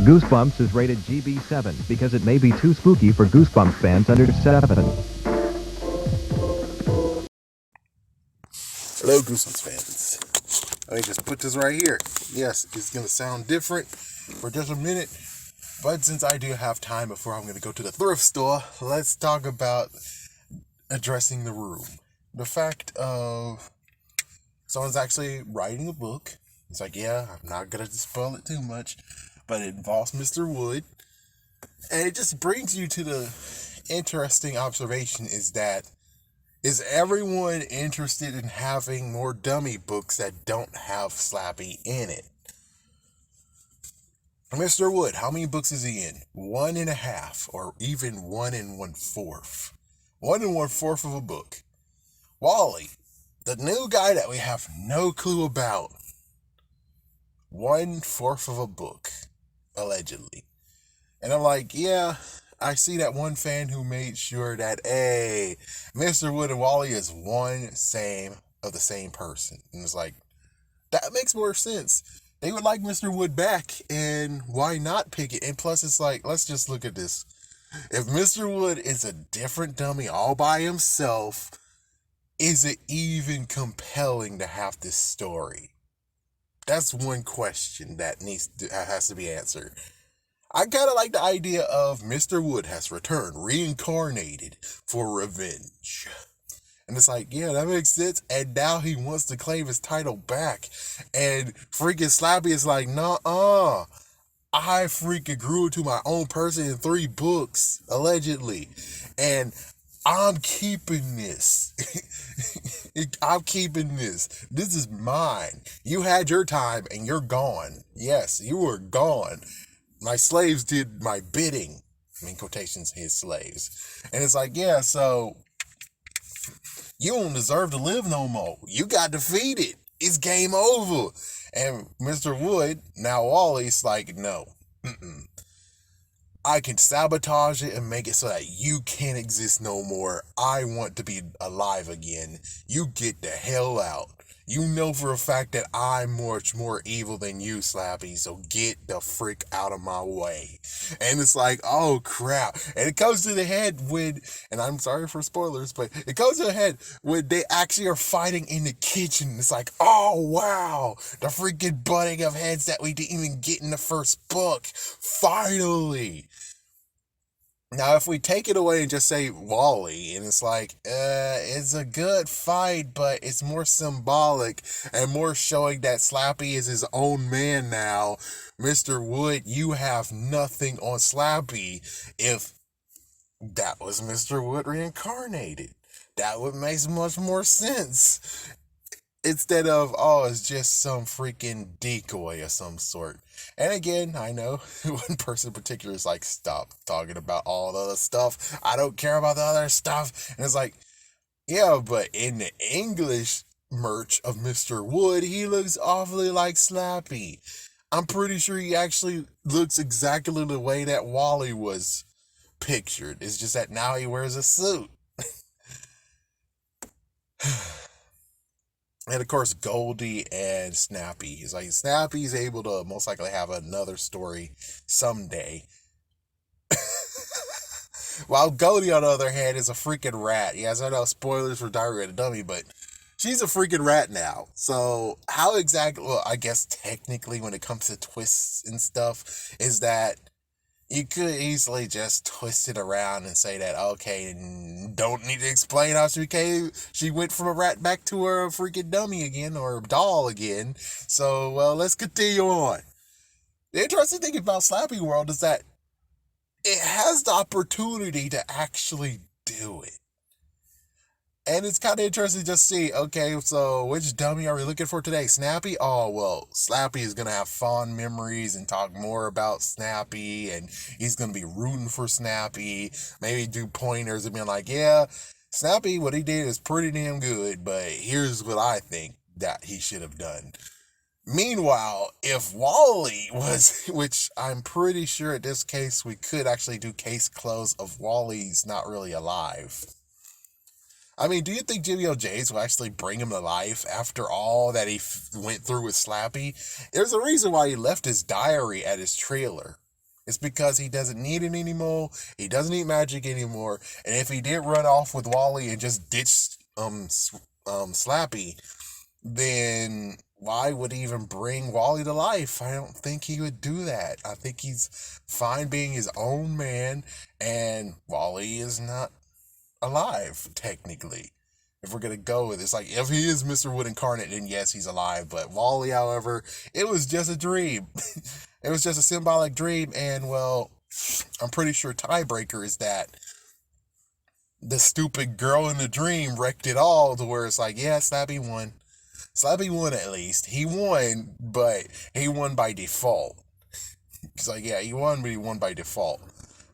Goosebumps is rated GB7 because it may be too spooky for Goosebumps fans under 7. Hello, Goosebumps fans. Let me just put this right here. Yes, it's going to sound different for just a minute, but since I do have time before I'm going to go to the thrift store, let's talk about addressing the room. The fact of someone's actually writing a book. It's like, yeah, I'm not going to spoil it too much, but it involves Mr. Wood. And it just brings you to the interesting observation is everyone interested in having more dummy books that don't have Slappy in it? Mr. Wood, how many books is he in? 1.5, or even 1 1/4. 1 1/4 of a book. Wally, the new guy that we have no clue about. 1/4 of a book, allegedly. And I'm like, yeah, I see that one fan who made sure that, hey, Mr. Wood and Wally is the same person. And it's like, that makes more sense. They would like Mr. Wood back, and why not pick it? And plus, it's like, let's just look at this. If Mr. Wood is a different dummy all by himself, is it even compelling to have this story? That's one question that has to be answered. I kind of like the idea of Mr. Wood has returned, reincarnated for revenge. And it's like, yeah, that makes sense. And now he wants to claim his title back. And freaking Slappy is like, nah, I freaking grew into my own person in 3 books, allegedly. And I'm keeping this. I'm keeping this. This is mine. You had your time and you're gone. Yes, you were gone. My slaves did my bidding. I mean, quotations, his slaves. And it's like, yeah, so you don't deserve to live no more. You got defeated. It's game over. And Mr. Wood, now Wally's like, no. I can sabotage it and make it so that you can't exist no more. I want to be alive again. You get the hell out. You know for a fact that I'm much more evil than you, Slappy, so get the frick out of my way. And it's like, oh crap. And it comes to the head when, and I'm sorry for spoilers, but it comes to the head when they actually are fighting in the kitchen. It's like, oh wow, the freaking butting of heads that we didn't even get in the first book. Finally. Now, if we take it away and just say Wally, and it's like, it's a good fight, but it's more symbolic and more showing that Slappy is his own man now. Mr. Wood, you have nothing on Slappy. If that was Mr. Wood reincarnated, that would make much more sense. Instead of, oh, it's just some freaking decoy of some sort. And again, I know one person in particular is like, stop talking about all the other stuff. I don't care about the other stuff. And it's like, yeah, but in the English merch of Mr. Wood, he looks awfully like Slappy. I'm pretty sure he actually looks exactly the way that Wally was pictured. It's just that now he wears a suit. And of course, Goldie and Snappy. He's like, Snappy's able to most likely have another story someday. While Goldie, on the other hand, is a freaking rat. Yes, I know, spoilers for Diary of a Dummy, but she's a freaking rat now. So, how exactly, well, I guess technically when it comes to twists and stuff, is that you could easily just twist it around and say that, okay, don't need to explain how she went from a rat back to a freaking dummy again, or a doll again. So, well, let's continue on. The interesting thing about Slappy World is that it has the opportunity to actually do it. And it's kind of interesting to just see, okay, so which dummy are we looking for today? Snappy? Oh, well, Slappy is going to have fond memories and talk more about Snappy, and he's going to be rooting for Snappy, maybe do pointers and be like, yeah, Snappy, what he did is pretty damn good, but here's what I think that he should have done. Meanwhile, if Wally was, which I'm pretty sure in this case we could actually do case close of Wally's not really alive. I mean, do you think Jimmy O'Jays will actually bring him to life after all that he went through with Slappy? There's a reason why he left his diary at his trailer. It's because he doesn't need it anymore. He doesn't need magic anymore. And if he did run off with Wally and just ditch Slappy, then why would he even bring Wally to life? I don't think he would do that. I think he's fine being his own man, and Wally is not alive, technically. If we're gonna go with it, it's like if he is Mr. Wood incarnate, then yes, he's alive. But Wally, however, it was just a dream. It was just a symbolic dream, and well, I'm pretty sure tiebreaker is that the stupid girl in the dream wrecked it all to where it's like, yeah, Slappy won. Slappy won at least. He won, but he won by default. It's like, yeah, he won, but he won by default.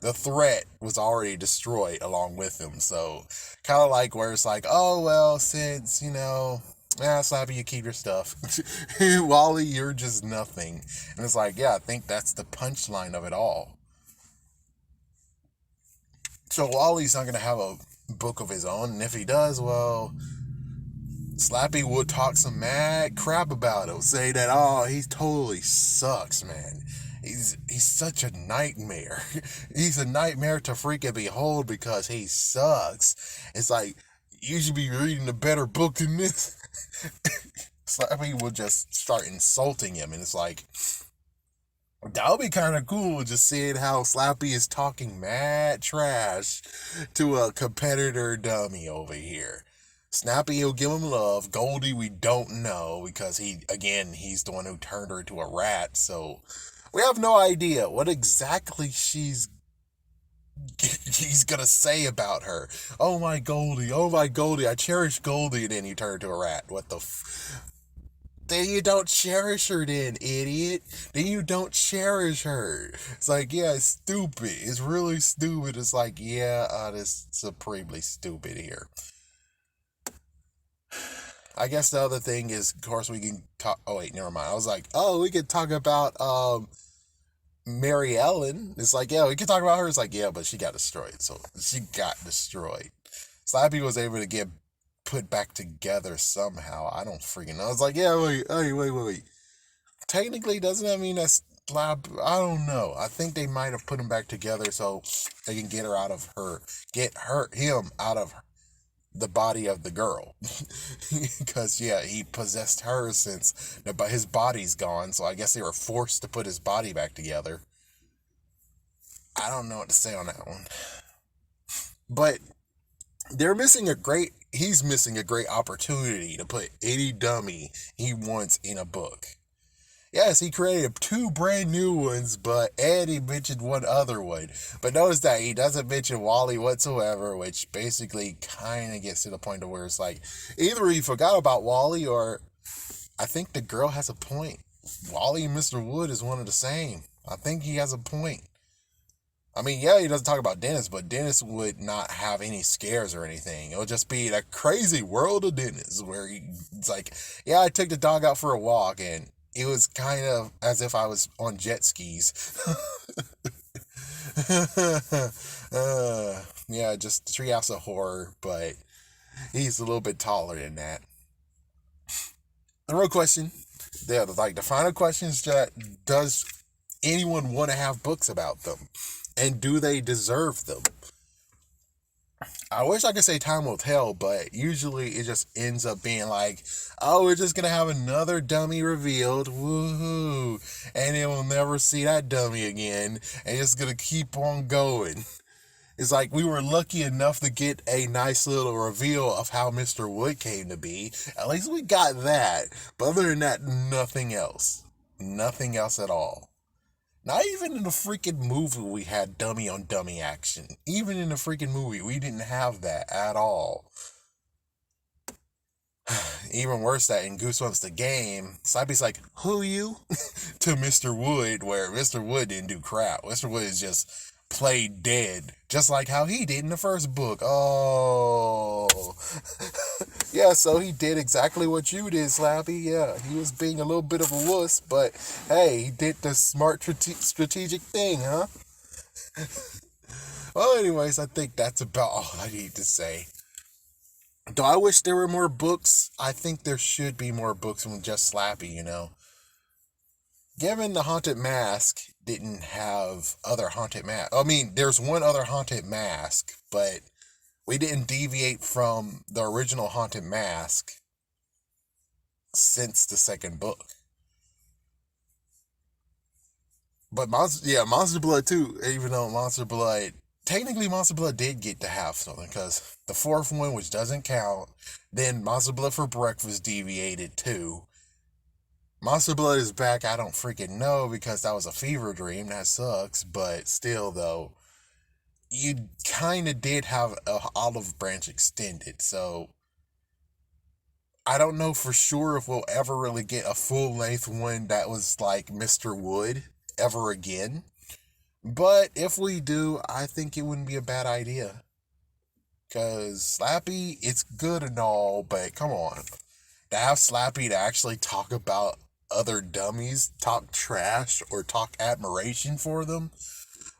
The threat was already destroyed along with him. So, kind of like where it's like, oh, well, since, Slappy, you keep your stuff. Wally, you're just nothing. And it's like, yeah, I think that's the punchline of it all. So, Wally's not going to have a book of his own. And if he does, well, Slappy would talk some mad crap about him. Say that, oh, he totally sucks, man. He's such a nightmare. He's a nightmare to freaking behold because he sucks. It's like, you should be reading a better book than this. Slappy will just start insulting him, and it's like, that would be kind of cool, just seeing how Slappy is talking mad trash to a competitor dummy over here. Snappy will give him love. Goldie, we don't know, because he's the one who turned her into a rat, so we have no idea what exactly he's gonna say about her. Oh my Goldie, I cherish Goldie, and then you turn to a rat. What the Then you don't cherish her then, idiot. Then you don't cherish her. It's like, yeah, it's stupid. It's really stupid. It's like, yeah, this is supremely stupid here. I guess the other thing is, of course, we can talk. Oh, wait, never mind. I was like, oh, we could talk about Mary Ellen. It's like, yeah, we can talk about her. It's like, yeah, but she got destroyed. So she got destroyed. Slappy was able to get put back together somehow. I don't freaking know. It's like, yeah, wait. Technically, doesn't that mean that's Slap? I don't know. I think they might have put him back together so they can get him out of the body of the girl. Because, yeah, he possessed her since his body's gone, so I guess they were forced to put his body back together. I don't know what to say on that one. But he's missing a great opportunity to put any dummy he wants in a book. Yes, he created 2 brand new ones, and he mentioned one other one. But notice that he doesn't mention Wally whatsoever, which basically kind of gets to the point of where it's like, either he forgot about Wally, or I think the girl has a point. Wally and Mr. Wood is one of the same. I think he has a point. I mean, yeah, he doesn't talk about Dennis, but Dennis would not have any scares or anything. It would just be that crazy world of Dennis where it's like, yeah, I took the dog out for a walk, and it was kind of as if I was on jet skis. Yeah, just Treehouse of Horror, but he's a little bit taller than that. The real question, the final question is that, does anyone want to have books about them? And do they deserve them? I wish I could say time will tell, but usually it just ends up being like, oh, we're just going to have another dummy revealed, woohoo, and then we'll never see that dummy again, and it's going to keep on going. It's like we were lucky enough to get a nice little reveal of how Mr. Wood came to be. At least we got that. But other than that, nothing else. Nothing else at all. Not even in the freaking movie we had dummy on dummy action. Even in the freaking movie, we didn't have that at all. Even worse, that in Goosebumps the game, Slappy's like, who you? To Mr. Wood, where Mr. Wood didn't do crap. Mr. Wood is just played dead, just like how he did in the first book. Oh. Yeah, so he did exactly what you did, Slappy. Yeah, he was being a little bit of a wuss, but hey, he did the smart strategic thing, huh? Well, anyways, I think that's about all I need to say. Do I wish there were more books? I think there should be more books than just Slappy, Given the haunted mask didn't have other haunted mask. I mean, there's one other haunted mask, but we didn't deviate from the original haunted mask since the second book. But Monster Blood too. Even though technically Monster Blood did get to have something because the fourth one, which doesn't count, then Monster Blood for Breakfast deviated too. Monster Blood is back. I don't freaking know because that was a fever dream. That sucks. But still, though, you kind of did have a olive branch extended. So I don't know for sure if we'll ever really get a full length one that was like Mr. Wood ever again. But if we do, I think it wouldn't be a bad idea. Because Slappy, it's good and all, but come on. To have Slappy to actually talk about other dummies, talk trash, or talk admiration for them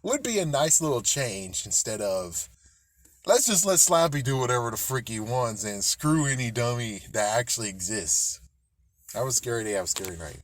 would be a nice little change instead of let's just let Slappy do whatever the freak he wants and screw any dummy that actually exists. That was scary day. Have a scary night.